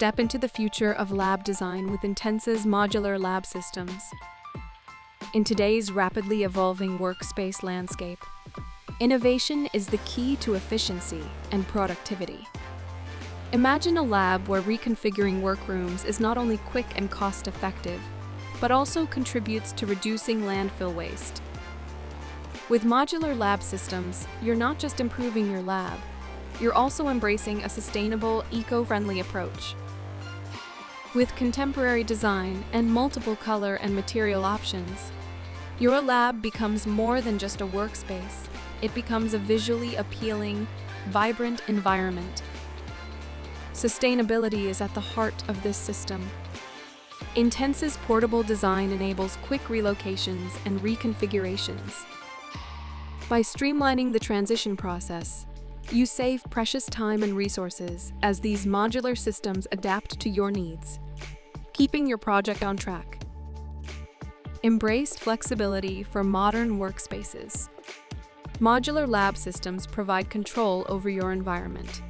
Step into the future of lab design with Intensa's modular lab systems. In today's rapidly evolving workspace landscape, innovation is the key to efficiency and productivity. Imagine a lab where reconfiguring workrooms is not only quick and cost-effective, but also contributes to reducing landfill waste. With modular lab systems, you're not just improving your lab, you're also embracing a sustainable, eco-friendly approach. With contemporary design and multiple color and material options, your lab becomes more than just a workspace. It becomes a visually appealing, vibrant environment. Sustainability is at the heart of this system. Intensa's portable design enables quick relocations and reconfigurations. By streamlining the transition process, you save precious time and resources as these modular systems adapt to your needs, keeping your project on track. Embrace flexibility for modern workspaces. Modular lab systems provide control over your environment.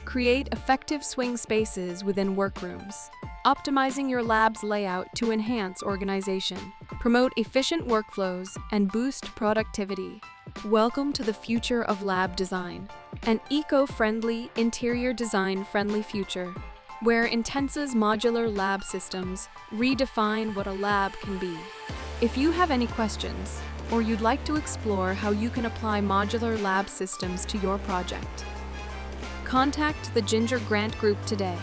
Create effective swing spaces within workrooms, optimizing your lab's layout to enhance organization, promote efficient workflows, and boost productivity. Welcome to the future of lab design, an eco-friendly, interior design-friendly future, where Intensa's modular lab systems redefine what a lab can be. If you have any questions, or you'd like to explore how you can apply modular lab systems to your project, contact the Ginger Grant Group today.